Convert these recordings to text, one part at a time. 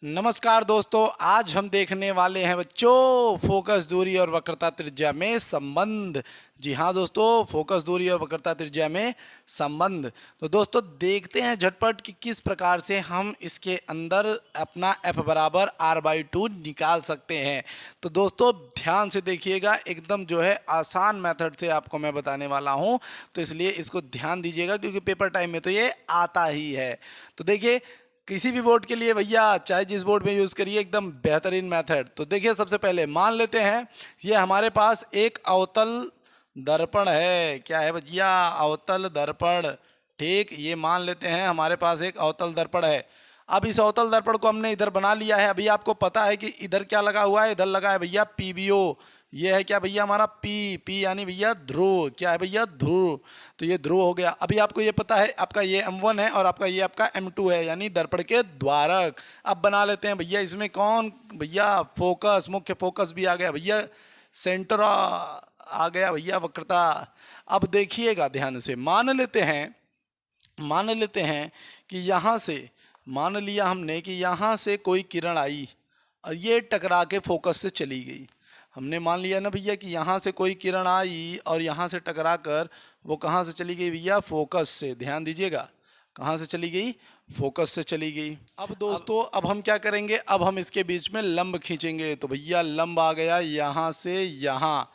नमस्कार दोस्तों, आज हम देखने वाले हैं बच्चों फोकस दूरी और वक्रता त्रिज्या में संबंध। जी हाँ दोस्तों, फोकस दूरी और वक्रता त्रिज्या में संबंध। तो दोस्तों देखते हैं झटपट कि किस प्रकार से हम इसके अंदर अपना f बराबर r/2 निकाल सकते हैं। तो दोस्तों ध्यान से देखिएगा, एकदम जो है आसान मेथड से आपको मैं बताने वाला हूँ, तो इसलिए इसको ध्यान दीजिएगा क्योंकि पेपर टाइम में तो ये आता ही है। तो देखिए, किसी भी बोर्ड के लिए भैया चाहे जिस बोर्ड में यूज़ करिए, एकदम बेहतरीन मेथड। तो देखिए, सबसे पहले मान लेते हैं ये हमारे पास एक अवतल दर्पण है। क्या है भैया? अवतल दर्पण। ठीक, ये मान लेते हैं हमारे पास एक अवतल दर्पण है। अब इस अवतल दर्पण को हमने इधर बना लिया है। अभी आपको पता है कि इधर क्या लगा हुआ है? इधर लगा है भैया पीबीओ। ये है क्या भैया? हमारा पी यानी भैया ध्रुव। क्या है भैया? ध्रुव। तो ये ध्रुव हो गया। अभी आपको ये पता है आपका ये M1 है और आपका ये आपका M2 है, यानी दर्पण के द्वारक। अब बना लेते हैं भैया इसमें कौन भैया? फोकस, मुख्य फोकस भी आ गया भैया, सेंटर आ गया भैया, वक्रता। अब देखिएगा ध्यान से, मान लेते हैं कि यहाँ से, मान लिया हमने कि यहाँ से कोई किरण आई और ये टकरा के फोकस से चली गई। हमने मान लिया ना भैया कि यहाँ से कोई किरण आई और यहाँ से टकरा कर वो कहाँ से चली गई भैया? फोकस से। ध्यान दीजिएगा, कहाँ से चली गई? फोकस से चली गई। अब दोस्तों अब हम क्या करेंगे? अब हम इसके बीच में लंब खींचेंगे। तो भैया लंब आ गया यहाँ से यहाँ।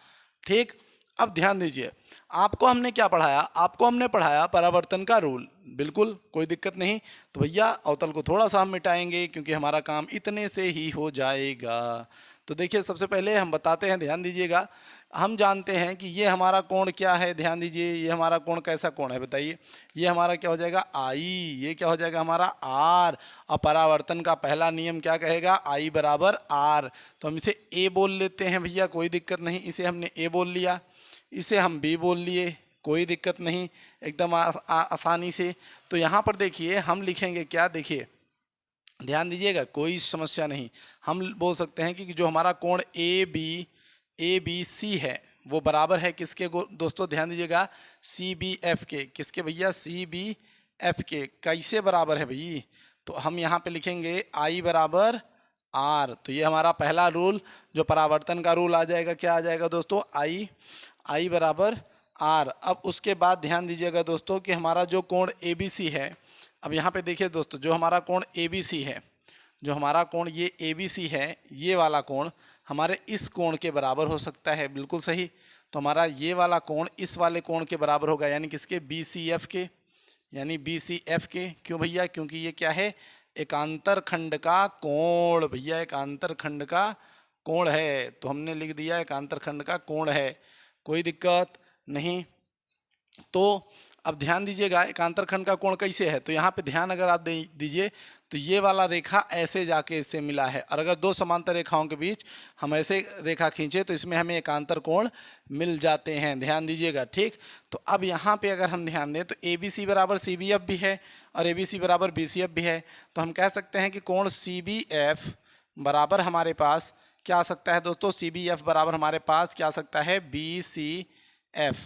ठीक, अब ध्यान दीजिए, आपको हमने क्या पढ़ाया? आपको हमने पढ़ाया परावर्तन का रूल। बिल्कुल कोई दिक्कत नहीं। तो भैया अवतल को थोड़ा सा हम मिटाएंगे क्योंकि हमारा काम इतने से ही हो जाएगा। तो देखिए, सबसे पहले हम बताते हैं, ध्यान दीजिएगा। हम जानते हैं कि ये हमारा कोण क्या है। ध्यान दीजिए, ये हमारा कोण कैसा कोण है बताइए? ये हमारा क्या हो जाएगा? आई। ये क्या हो जाएगा? हमारा आर। और परावर्तन का पहला नियम क्या कहेगा? आई बराबर आर। तो हम इसे ए बोल लेते हैं भैया, कोई दिक्कत नहीं। इसे हमने ए बोल लिया, इसे हम बी बोल लिए, कोई दिक्कत नहीं, एकदम आसानी से। तो यहाँ पर देखिए हम लिखेंगे क्या? देखिए ध्यान दीजिएगा, कोई समस्या नहीं। हम बोल सकते हैं कि जो हमारा कोण ए बी सी है वो बराबर है किसके दोस्तों? ध्यान दीजिएगा, सी बी एफ के। किसके भैया? सी बी एफ के। कैसे बराबर है भाई? तो हम यहाँ पे लिखेंगे आई बराबर आर। तो ये हमारा पहला रूल, जो परावर्तन का रूल आ जाएगा, क्या आ जाएगा दोस्तों? आई बराबर आर। अब उसके बाद ध्यान दीजिएगा दोस्तों कि हमारा जो कोण ए बी सी है, अब यहाँ पे देखिए दोस्तों, जो हमारा कोण ABC है, जो हमारा कोण ये ABC है, ये वाला कोण हमारे इस कोण के बराबर हो सकता है। बिल्कुल सही। तो हमारा ये वाला कोण इस वाले कोण के बराबर होगा, यानी किसके? BCF के, यानी BCF के। क्यों भैया? क्योंकि ये क्या है? एकांतर खंड का कोण भैया, एकांतर खंड का कोण है। तो हमने लिख दिया एकांतर खंड का कोण है, कोई दिक्कत नहीं। तो अब ध्यान दीजिएगा, एकांतर खंड का कोण कैसे है? तो यहाँ पे ध्यान अगर आप दीजिए तो ये वाला रेखा ऐसे जाके इससे मिला है, और अगर दो समांतर रेखाओं के बीच हम ऐसे रेखा खींचे तो इसमें हमें एकांतर कोण मिल जाते हैं। ध्यान दीजिएगा, ठीक। तो अब यहाँ पे अगर हम ध्यान दें तो ABC बराबर CBF भी है और ABC बराबर BCF भी है। तो हम कह सकते हैं कि कोण CBF बराबर हमारे पास क्या आ सकता है दोस्तों? CBF बराबर हमारे पास क्या आ सकता है? BCF।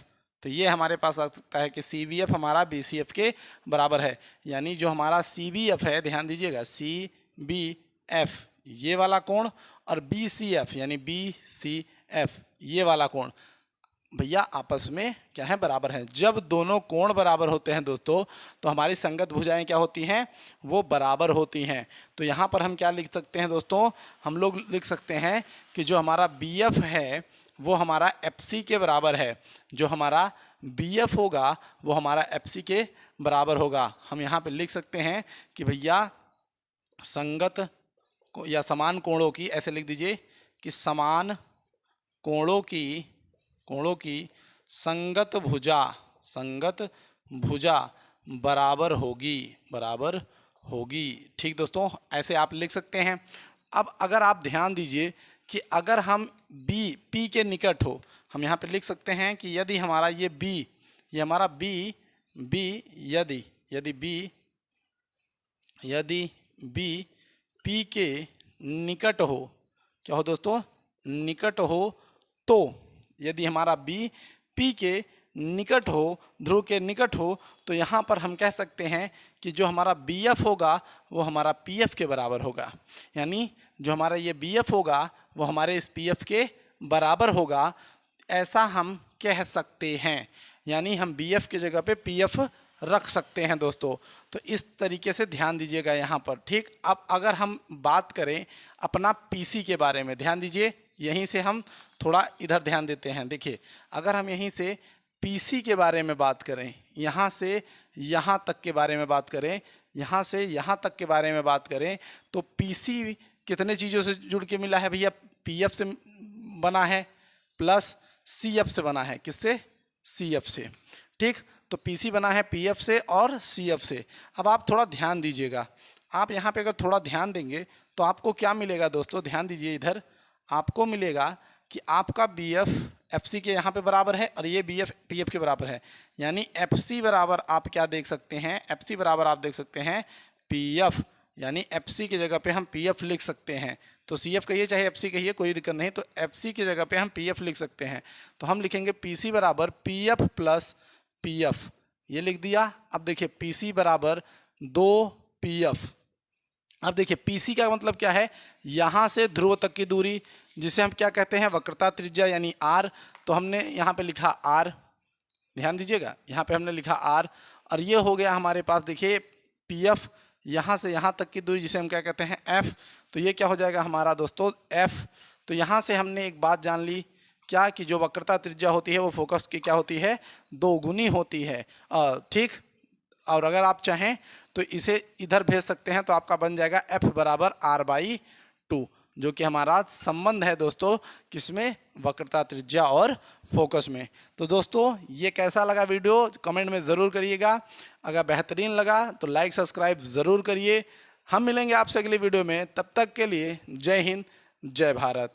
तो ये हमारे पास आ सकता है कि CBF हमारा BCF के बराबर है, यानी जो हमारा CBF है, ध्यान दीजिएगा, CBF ये वाला कोण और BCF यानी BCF ये वाला कोण भैया आपस में क्या है? बराबर हैं। जब दोनों कोण बराबर होते हैं दोस्तों, तो हमारी संगत भुजाएं क्या होती हैं? वो बराबर होती हैं। तो यहाँ पर हम क्या लिख सकते हैं दोस्तों? हम लोग लिख सकते हैं कि जो हमारा BF है वो हमारा FC के बराबर है। जो हमारा BF होगा वो हमारा FC के बराबर होगा। हम यहाँ पे लिख सकते हैं कि भैया संगत या समान कोणों की, ऐसे लिख दीजिए कि समान कोणों की संगत भुजा बराबर होगी। ठीक दोस्तों, ऐसे आप लिख सकते हैं। अब अगर आप ध्यान दीजिए कि अगर हम P के निकट हो, हम यहाँ पे लिख सकते हैं कि यदि हमारा ये B, ये हमारा B यदि B P के निकट हो, क्या हो दोस्तों? निकट हो। तो यदि हमारा B P के निकट हो, ध्रुव के निकट हो, तो यहाँ पर हम कह सकते हैं कि जो हमारा बी एफ होगा वो हमारा पी एफ के बराबर होगा। यानी जो हमारा ये बी एफ होगा वो हमारे इस पी एफ के बराबर होगा, ऐसा हम कह सकते हैं। यानी हम बी एफ की जगह पे पी एफ रख सकते हैं दोस्तों। तो इस तरीके से ध्यान दीजिएगा यहाँ पर, ठीक। अब अगर हम बात करें अपना पीसी के बारे में, ध्यान दीजिए, यहीं से हम थोड़ा इधर ध्यान देते हैं। देखिए, अगर हम यहीं से पीसी के बारे में बात करें, यहाँ से यहाँ तक के बारे में बात करें, यहाँ से यहाँ तक के बारे में बात करें, तो पीसी कितने चीज़ों से जुड़ के मिला है भैया? पीएफ से बना है प्लस सीएफ से बना है। किससे? सीएफ से, ठीक। तो पीसी बना है पीएफ से और सीएफ से। अब आप थोड़ा ध्यान दीजिएगा, आप यहाँ पे अगर थोड़ा ध्यान देंगे तो आपको क्या मिलेगा दोस्तों? ध्यान दीजिए इधर, आपको मिलेगा कि आपका बीएफ एफसी के यहाँ पे बराबर है और ये बीएफ पीएफ के बराबर है। यानी एफसी बराबर आप क्या देख सकते हैं? एफसी बराबर आप देख सकते हैं पीएफ। यानी एफसी की जगह पे हम पीएफ लिख सकते हैं। तो सीएफ कहिए चाहे एफसी कहिए, कोई दिक्कत नहीं। तो एफसी की जगह पे हम पीएफ लिख सकते हैं। तो हम लिखेंगे पीसी बराबर पीएफ प्लस पीएफ, ये लिख दिया। अब देखिए पीसी बराबर 2 पीएफ। अब देखिए पीसी का मतलब क्या है? यहाँ से ध्रुव तक की दूरी, जिसे हम क्या कहते हैं? वक्रता त्रिज्या यानी आर। तो हमने यहाँ पे लिखा आर, ध्यान दीजिएगा, यहाँ पे हमने लिखा आर। और ये हो गया हमारे पास, देखिए पीएफ, यहाँ से यहाँ तक की दूरी जिसे हम क्या कहते हैं? एफ। तो ये क्या हो जाएगा हमारा दोस्तों? एफ। तो यहाँ से हमने एक बात जान ली, क्या कि जो वक्रता त्रिज्या होती है वो फोकस की क्या होती है? 2 गुनी होती है, ठीक। और अगर आप चाहें तो इसे इधर भेज सकते हैं, तो आपका बन जाएगा एफ बराबर r/2, जो कि हमारा संबंध है दोस्तों किसमें? वक्रता त्रिज्या और फोकस में। तो दोस्तों ये कैसा लगा वीडियो कमेंट में ज़रूर करिएगा। अगर बेहतरीन लगा तो लाइक सब्सक्राइब ज़रूर करिए। हम मिलेंगे आपसे अगली वीडियो में, तब तक के लिए जय हिंद, जय भारत।